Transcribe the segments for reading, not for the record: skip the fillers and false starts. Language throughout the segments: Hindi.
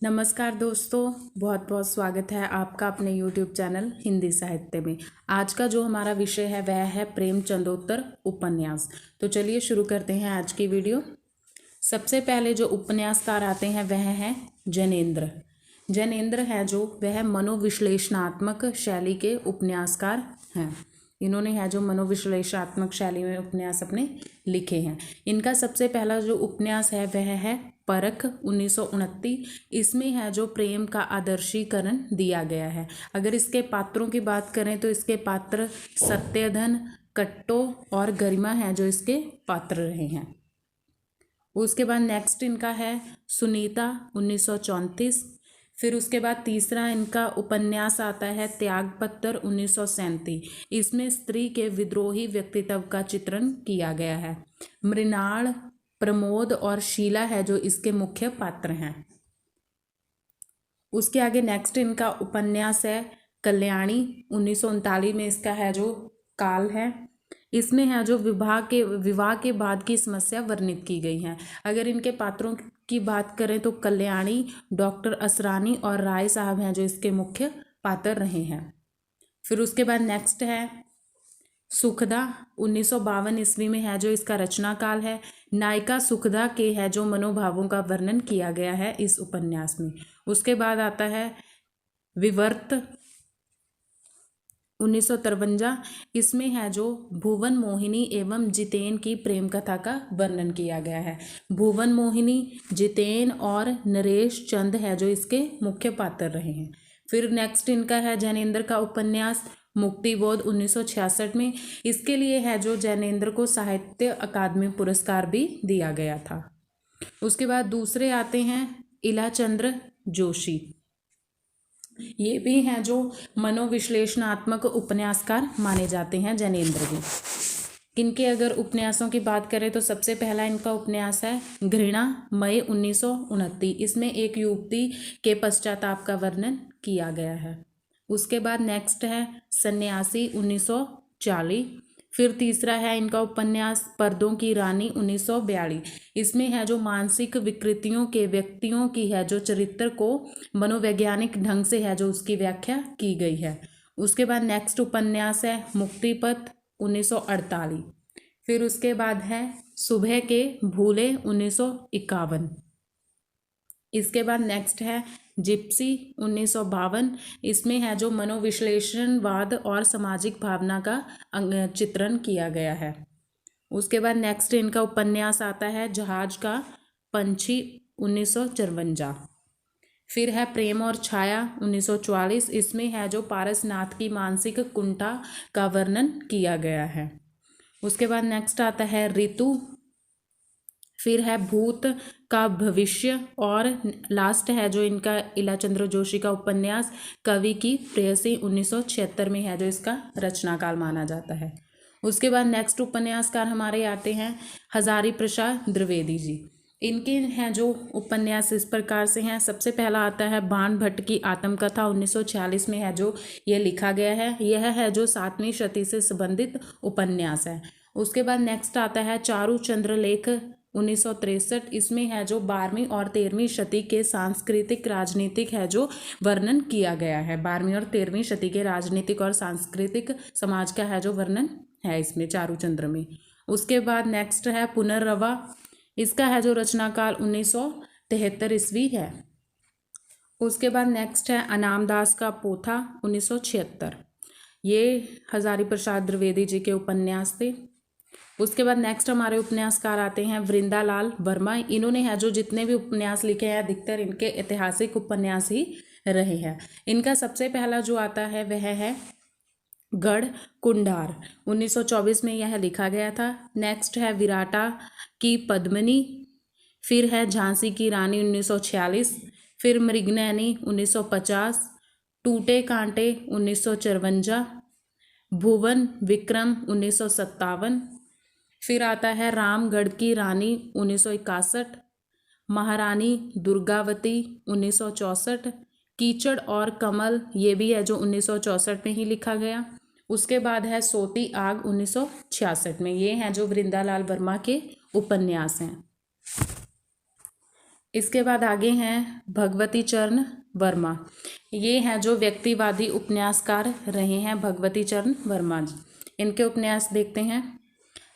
नमस्कार दोस्तों, बहुत बहुत स्वागत है आपका अपने YouTube चैनल हिंदी साहित्य में। आज का जो हमारा विषय है वह है प्रेमचंदोत्तर उपन्यास। तो चलिए शुरू करते हैं आज की वीडियो। सबसे पहले जो उपन्यासकार आते हैं वह है जैनेंद्र। जैनेंद्र है जो वह मनोविश्लेषणात्मक शैली के उपन्यासकार हैं। इन्होंने है जो मनोविश्लेषणात्मक शैली में उपन्यास अपने लिखे हैं। इनका सबसे पहला जो उपन्यास है वह है परख 1929। इसमें है जो प्रेम का आदर्शीकरण दिया गया है। अगर इसके पात्रों की बात करें तो इसके पात्र सत्यधन, कट्टो और गरिमा है जो इसके पात्र रहे हैं। उसके बाद नेक्स्ट इनका है सुनीता 1934। फिर उसके बाद तीसरा इनका उपन्यास आता है त्यागपत्र 1937। इसमें स्त्री के विद्रोही व्यक्तित्व का चित्रण किया गया है। मृणाल, प्रमोद और शीला है जो इसके मुख्य पात्र हैं। उसके आगे नेक्स्ट इनका उपन्यास है कल्याणी 1939 में इसका है जो काल है। इसमें है जो विवाह के बाद की समस्या वर्णित की गई है। अगर इनके पात्रों की बात करें तो कल्याणी, डॉक्टर असरानी और राय साहब हैं जो इसके मुख्य पात्र रहे हैं। फिर उसके बाद नेक्स्ट है सुखदा 1952 ईस्वी में है जो इसका रचना काल है। नायिका सुखदा के है जो मनोभावों का वर्णन किया गया है इस उपन्यास में। उसके बाद आता है विवर्त 1953। इसमें है जो भुवन मोहिनी एवं जितेन की प्रेम कथा का वर्णन किया गया है। भुवन मोहिनी, जितेन और नरेश चंद है जो इसके मुख्य पात्र रहे हैं। फिर नेक्स्ट इनका है जैनेंद्र का उपन्यास मुक्तिबोध 1966 में। इसके लिए है जो जैनेंद्र को साहित्य अकादमी पुरस्कार भी दिया गया था। उसके बाद दूसरे आते हैं इलाचंद्र जोशी। ये भी हैं जो मनोविश्लेषणात्मक उपन्यासकार माने जाते हैं जैनेंद्र भी। इनके अगर उपन्यासों की बात करें तो सबसे पहला इनका उपन्यास है घृणा मई 1929। इसमें एक युवती के पश्चाताप का वर्णन किया गया है। उसके बाद नेक्स्ट है सन्यासी 1940। फिर तीसरा है इनका उपन्यास पर्दों की रानी 1942। इसमें है जो मानसिक विकृतियों के व्यक्तियों की है जो चरित्र को मनोवैज्ञानिक ढंग से है जो उसकी व्याख्या की गई है। उसके बाद नेक्स्ट उपन्यास है मुक्तिपथ 1948। फिर उसके बाद है सुबह के भूले 1951। इसके बाद नेक्स्ट है जिप्सी 1952। इसमें है जो मनोविश्लेषणवाद और सामाजिक भावना का चित्रण किया गया है। उसके बाद नेक्स्ट इनका उपन्यास आता है जहाज का पंछी 1954। फिर है प्रेम और छाया 1944। इसमें है जो पारसनाथ की मानसिक कुंठा का वर्णन किया गया है। उसके बाद नेक्स्ट आता है ऋतु। फिर है भूत का भविष्य और लास्ट है जो इनका इलाचंद्र जोशी का उपन्यास कवि की प्रेयसी 1976 में है जो इसका रचनाकाल माना जाता है। उसके बाद नेक्स्ट उपन्यासकार हमारे आते हैं हजारी प्रसाद द्विवेदी जी। इनके हैं जो उपन्यास इस प्रकार से हैं। सबसे पहला आता है बाण भट्ट की आत्मकथा 1946 में है जो ये लिखा गया है। यह है जो 7वीं शती से संबंधित उपन्यास है। उसके बाद नेक्स्ट आता है चारु चंद्रलेख 1963। इसमें है जो 12वीं और 13वीं शती के सांस्कृतिक राजनीतिक है जो वर्णन किया गया है। 12वीं और 13वीं शती के राजनीतिक और सांस्कृतिक समाज का है जो वर्णन है इसमें चारुचंद्र में। उसके बाद नेक्स्ट है पुनर्रवा। इसका है जो रचनाकाल 1973 ईस्वी है। उसके बाद नेक्स्ट है अनामदास का पोथा 1976। ये हजारी प्रसाद द्विवेदी जी के उपन्यास थे। उसके बाद नेक्स्ट हमारे उपन्यासकार आते हैं वृंदालाल वर्मा। इन्होंने है जो जितने भी उपन्यास लिखे हैं अधिकतर इनके ऐतिहासिक उपन्यास ही रहे हैं। इनका सबसे पहला जो आता है वह है गढ़ कुंडार 1924 में यह लिखा गया था। नेक्स्ट है विराटा की पद्मिनी। फिर है झांसी की रानी 1946। फिर मृगनयनी 1950। टूटे कांटे 1954। भुवन विक्रम 1957। फिर आता है रामगढ़ की रानी 1961। महारानी दुर्गावती 1964। कीचड़ और कमल ये भी है जो 1964 में ही लिखा गया। उसके बाद है सोती आग 1966 में। ये हैं जो वृंदालाल वर्मा के उपन्यास हैं। इसके बाद आगे हैं भगवती चरण वर्मा। ये हैं जो व्यक्तिवादी उपन्यासकार रहे हैं, भगवती चरण वर्मा जी। इनके उपन्यास देखते हैं।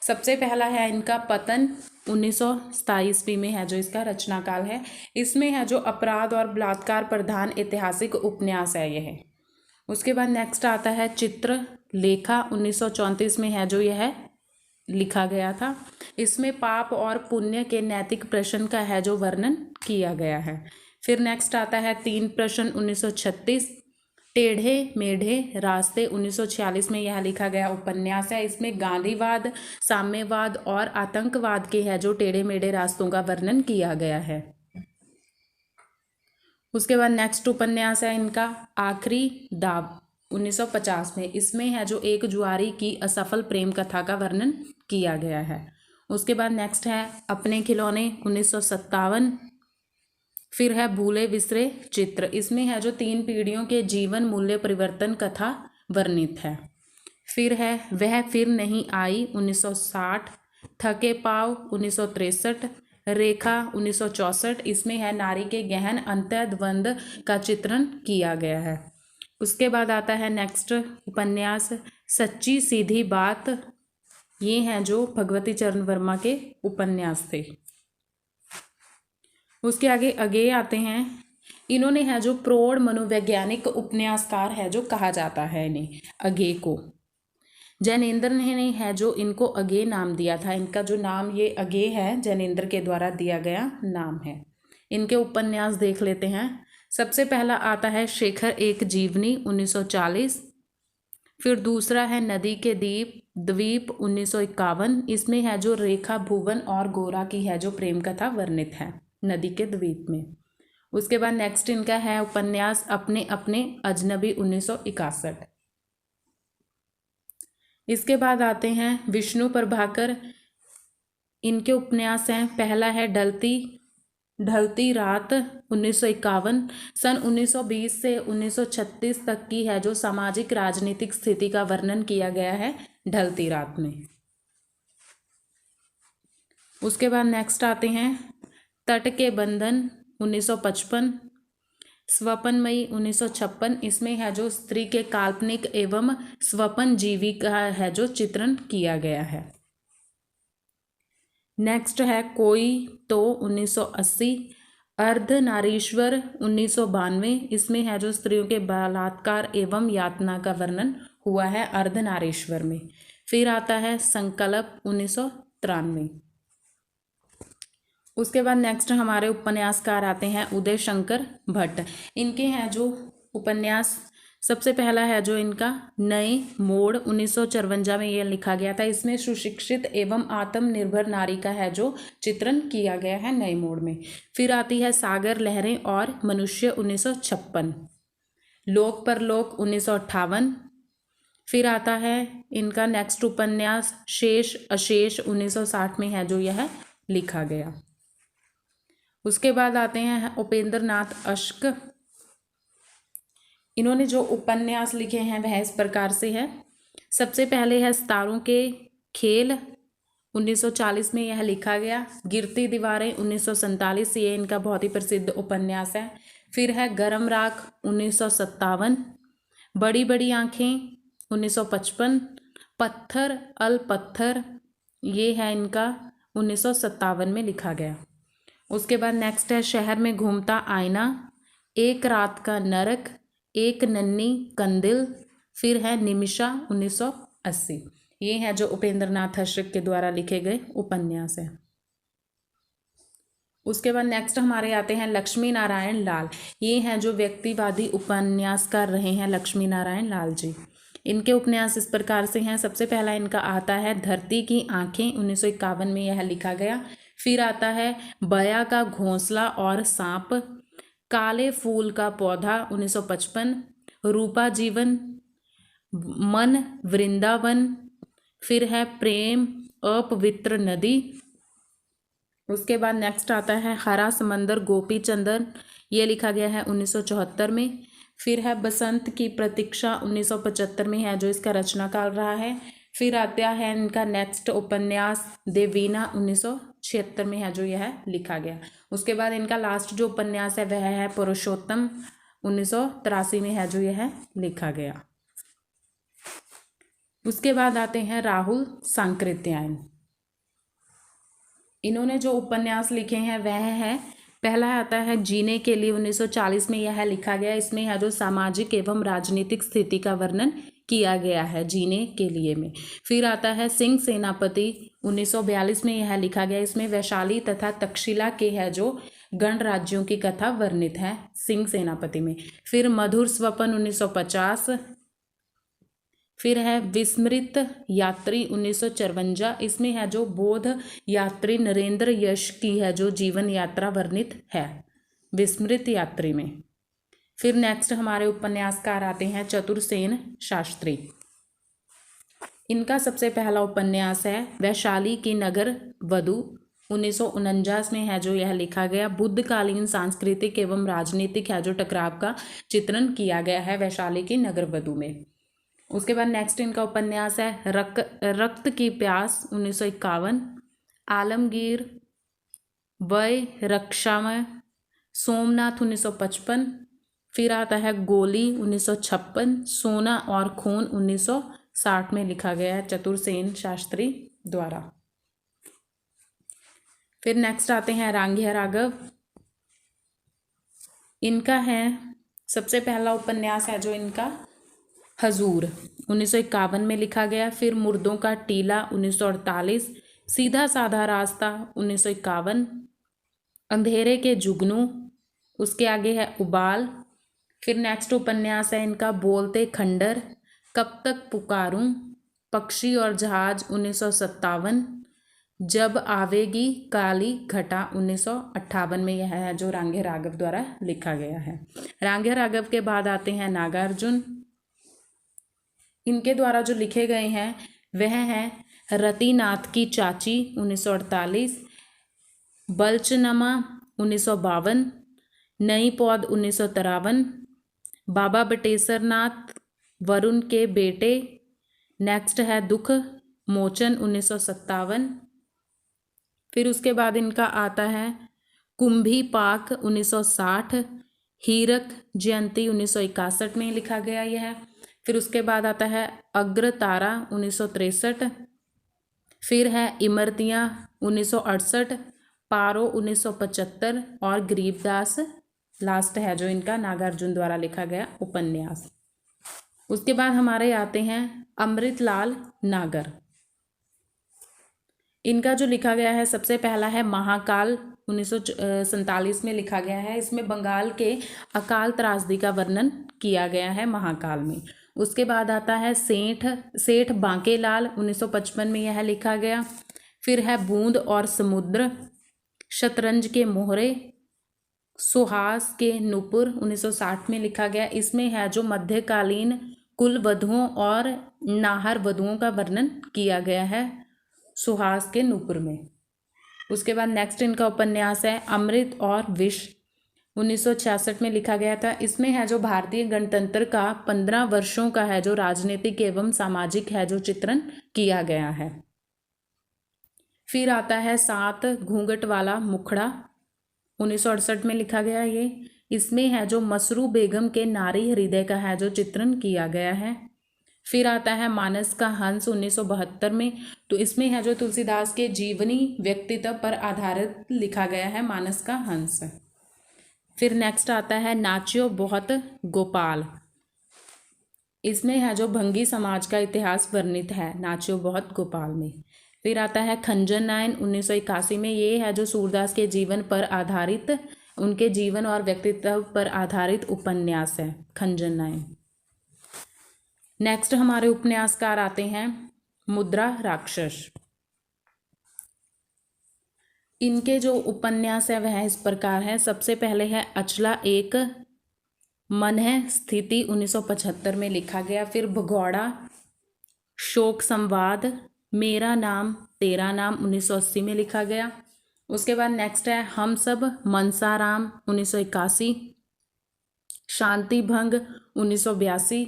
सबसे पहला है इनका पतन, 1927 ईस्वी में है जो इसका रचना काल है। इसमें है जो अपराध और बलात्कार प्रधान ऐतिहासिक उपन्यास है यह। उसके बाद नेक्स्ट आता है चित्रलेखा, 1934 में है जो यह लिखा गया था। इसमें पाप और पुण्य के नैतिक प्रश्न का है जो वर्णन किया गया है। फिर नेक्स्ट आता है 3 प्रश्न, 1936। टेढ़े मेढ़े रास्ते, 1946 में यह लिखा गया उपन्यास है। इसमें गांधीवाद, साम्यवाद और आतंकवाद के है जो टेढ़े मेढ़े रास्तों का वर्णन किया गया है। उसके बाद नेक्स्ट उपन्यास है इनका आखिरी दाव, 1950 में। इसमें है जो एक जुआरी की असफल प्रेम कथा का वर्णन किया गया है। उसके बाद नेक्स्ट है अपने खिलौने, 1957। फिर है भूले बिसरे चित्र। इसमें है जो 3 पीढ़ियों के जीवन मूल्य परिवर्तन कथा वर्णित है। फिर है वह फिर नहीं आई, 1960। थके पाव, 1963। रेखा, 1964। इसमें है नारी के गहन अंतर्द्वंद का चित्रण किया गया है। उसके बाद आता है नेक्स्ट उपन्यास सच्ची सीधी बात। ये हैं जो भगवती चरण वर्मा के उपन्यास थे। उसके आगे आते हैं, इन्होंने है जो प्रौढ़ मनोवैज्ञानिक उपन्यासकार है जो कहा जाता है इन्हें, अगे को। जैनेन्द्र ने है जो इनको अगे नाम दिया था। इनका जो नाम ये अगे है जैनेन्द्र के द्वारा दिया गया नाम है। इनके उपन्यास देख लेते हैं। सबसे पहला आता है शेखर एक जीवनी, 1940। फिर दूसरा है नदी के द्वीप, 1951। इसमें है जो रेखा भुवन और गोरा की है जो प्रेम कथा वर्णित है नदी के द्वीप में। उसके बाद नेक्स्ट इनका है उपन्यास अपने अपने अजनबी, 1961। इसके बाद आते हैं विष्णु प्रभाकर। इनके उपन्यास हैं, पहला है ढलती रात, 1951। सन 1920 से 1936 तक की है जो सामाजिक राजनीतिक स्थिति का वर्णन किया गया है ढलती रात में। उसके बाद नेक्स्ट आते हैं तट के बंधन, 1955। स्वप्नमयी, 1956। इसमें है जो स्त्री के काल्पनिक एवं स्वप्न जीवी का है जो चित्रण किया गया है। नेक्स्ट है कोई तो, 1980। अर्धनारीश्वर, 1992। इसमें है जो स्त्रियों के बलात्कार एवं यातना का वर्णन हुआ है अर्धनारीश्वर में। फिर आता है संकल्प, 1993। उसके बाद नेक्स्ट हमारे उपन्यासकार आते हैं उदय शंकर भट्ट। इनके हैं जो उपन्यास, सबसे पहला है जो इनका नए मोड़, 1954 में यह लिखा गया था। इसमें सुशिक्षित एवं आत्मनिर्भर नारी का है जो चित्रण किया गया है नए मोड़ में। फिर आती है सागर लहरें और मनुष्य, 1956। लोक परलोक, 1958। फिर आता है इनका नेक्स्ट उपन्यास शेष अशेष, 1960 में है जो यह लिखा गया। उसके बाद आते हैं उपेंद्र नाथ अश्क। इन्होंने जो उपन्यास लिखे हैं वह इस प्रकार से है। सबसे पहले है सितारों के खेल, 1940 में यह लिखा गया। गिरती दीवारें, 1947, ये इनका बहुत ही प्रसिद्ध उपन्यास है। फिर है गरम राख, 1957। बड़ी बड़ी आँखें, 1955। पत्थर अल पत्थर, ये है इनका 1957 में लिखा गया। उसके बाद नेक्स्ट है शहर में घूमता आईना, एक रात का नरक, एक नन्ही कंदिल। फिर है निमिषा, 1980। ये है जो उपेंद्र नाथ अश्क के द्वारा लिखे गए उपन्यास है। उसके बाद नेक्स्ट हमारे आते हैं लक्ष्मी नारायण लाल। ये हैं जो व्यक्तिवादी उपन्यासकार रहे हैं लक्ष्मी नारायण लाल जी। इनके उपन्यास इस प्रकार से हैं। सबसे पहला इनका आता है धरती की आंखें, 1951 में यह लिखा गया। फिर आता है बया का घोंसला और सांप, काले फूल का पौधा, 1955। रूपा जीवन, मन वृंदावन। फिर है प्रेम अपवित्र नदी। उसके बाद नेक्स्ट आता है हरा समंदर गोपी चंदन, ये लिखा गया है 1974 में। फिर है बसंत की प्रतीक्षा, 1975 में है जो इसका रचना काल रहा है। फिर आता है इनका नेक्स्ट उपन्यास देवीना, 1976 में है जो यह लिखा गया। उसके बाद इनका लास्ट जो उपन्यास है वह है पुरुषोत्तम, 1983 में है जो यह लिखा गया। उसके बाद आते हैं राहुल सांकृत्यायन। इन्होंने जो उपन्यास लिखे हैं वह है, पहला आता है जीने के लिए, 1940 में यह लिखा गया। इसमें है जो सामाजिक एवं राजनीतिक स्थिति का वर्णन किया गया है जीने के लिए में। फिर आता है सिंह सेनापति, 1942 में यह लिखा गया। इसमें वैशाली तथा तक्षशिला के है जो गणराज्यों की कथा वर्णित है सिंह सेनापति में। फिर मधुर स्वपन, 1950। फिर है विस्मृत यात्री, 1954। इसमें है जो बौद्ध यात्री नरेंद्र यश की है जो जीवन यात्रा वर्णित है विस्मृत यात्री में। फिर नेक्स्ट हमारे उपन्यासकार आते हैं चतुरसेन शास्त्री। इनका सबसे पहला उपन्यास है वैशाली की नगर वधू, 1949 में है जो यह लिखा गया। बुद्धकालीन सांस्कृतिक एवं राजनीतिक है जो टकराव का चित्रण किया गया है वैशाली की नगर वधू में। उसके बाद नेक्स्ट इनका उपन्यास है रक्त की प्यास, 1951। आलमगीर वय रक्षामय, सोमनाथ, 1955। फिर आता है गोली, 1956। सोना और खून, 1960 में लिखा गया है चतुरसेन शास्त्री द्वारा। फिर नेक्स्ट आते हैं रांगिया राघव। इनका है सबसे पहला उपन्यास है जो इनका हजूर, 1951 में लिखा गया। फिर मुर्दों का टीला, 1948। सीधा साधा रास्ता, 1951। अंधेरे के जुगनू, उसके आगे है उबाल। फिर नेक्स्ट उपन्यास है इनका बोलते खंडर, कब तक पुकारूं, पक्षी और जहाज, 1957। जब आवेगी काली घटा, 1958 में यह है जो रांगिया राघव द्वारा लिखा गया है। रांगिया राघव के बाद आते हैं नागार्जुन। इनके द्वारा जो लिखे गए हैं वह हैं रतिनाथ की चाची, 1948। बलचनमा, 1952। नई पौध, 1953। बाबा बटेश्वर नाथ, वरुण के बेटे। नेक्स्ट है दुख मोचन, 1957। फिर उसके बाद इनका आता है कुंभी पाक, 1960। हीरक जयंती, 1961 में लिखा गया यह। फिर उसके बाद आता है अग्रतारा, 1963। फिर है इमरतियाँ, 1968। पारो, 1975। और गरीबदास लास्ट है जो इनका नागार्जुन द्वारा लिखा गया उपन्यास। उसके बाद हमारे आते हैं अमृतलाल नागर। इनका जो लिखा गया है सबसे पहला है महाकाल, 1947 में लिखा गया है। इसमें बंगाल के अकाल त्रासदी का वर्णन किया गया है महाकाल में। उसके बाद आता है सेठ बांकेलाल, 1955 में यह लिखा गया। फिर है बूंद और समुद्र, शतरंज के मोहरे, सुहास के नूपुर, 1960 में लिखा गया। इसमें है जो मध्यकालीन कुल वधुओं और नाहर वधुओं का वर्णन किया गया है सुहास के नूपुर में। उसके बाद नेक्स्ट इनका उपन्यास है अमृत और विष, 1966 में लिखा गया था। इसमें है जो भारतीय गणतंत्र का 15 वर्षों का है जो राजनीतिक एवं सामाजिक है जो चित्रण किया गया है। फिर आता है 7 घूंघट वाला मुखड़ा, 1968 में लिखा गया ये। इसमें है जो मसरू बेगम के नारी हृदय का है जो चित्रण किया गया है। फिर आता है मानस का हंस, 1972 में। तो इसमें है जो तुलसीदास के जीवनी व्यक्तित्व पर आधारित लिखा गया है मानस का हंस। फिर नेक्स्ट आता है नाच्यो बहुत गोपाल। इसमें है जो भंगी समाज का इतिहास वर्णित है नाच्यो बहुत गोपाल में। फिर आता है खंजन नायन, 1981 में। ये है जो सूरदास के जीवन पर आधारित, उनके जीवन और व्यक्तित्व पर आधारित उपन्यास है खंजन नायन। नेक्स्ट हमारे उपन्यासकार आते हैं मुद्रा राक्षस। इनके जो उपन्यास है वह इस प्रकार है। सबसे पहले है अचला एक मन है स्थिति, 1975 में लिखा गया। फिर भगौड़ा, शोक संवाद, मेरा नाम तेरा नाम, 1980 में लिखा गया। उसके बाद नेक्स्ट है हम सब मनसाराम, 1981। शांति भंग, 1982।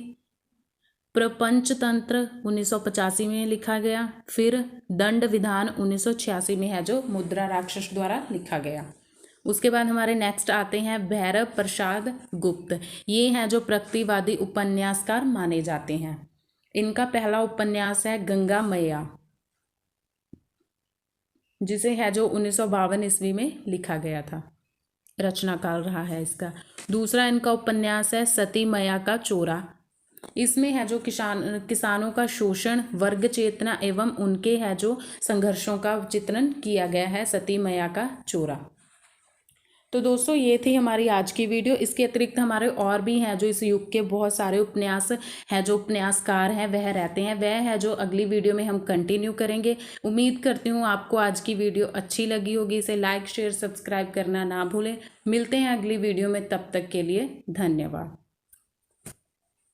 प्रपंच तंत्र 1985 में लिखा गया। फिर दंड विधान 1986 में है जो मुद्रा राक्षस द्वारा लिखा गया। उसके बाद हमारे नेक्स्ट आते हैं भैरव प्रसाद गुप्त। ये हैं जो प्रगतिवादी उपन्यासकार माने जाते हैं। इनका पहला उपन्यास है गंगा मैया, जिसे है जो 1952 ईस्वी में लिखा गया था, रचनाकाल रहा है इसका। दूसरा इनका उपन्यास है सती मैया का चोरा। इसमें है जो किसानों का शोषण, वर्ग चेतना एवं उनके है जो संघर्षों का चित्रण किया गया है, सती मैया का चोरा। तो दोस्तों ये थी हमारी आज की वीडियो। इसके अतिरिक्त हमारे और भी हैं जो इस युग के बहुत सारे उपन्यास हैं, जो उपन्यासकार हैं वह रहते हैं, वह है जो अगली वीडियो में हम कंटिन्यू करेंगे। उम्मीद करती हूँ आपको आज की वीडियो अच्छी लगी होगी। इसे लाइक शेयर सब्सक्राइब करना ना भूलें। मिलते हैं अगली वीडियो में, तब तक के लिए धन्यवाद।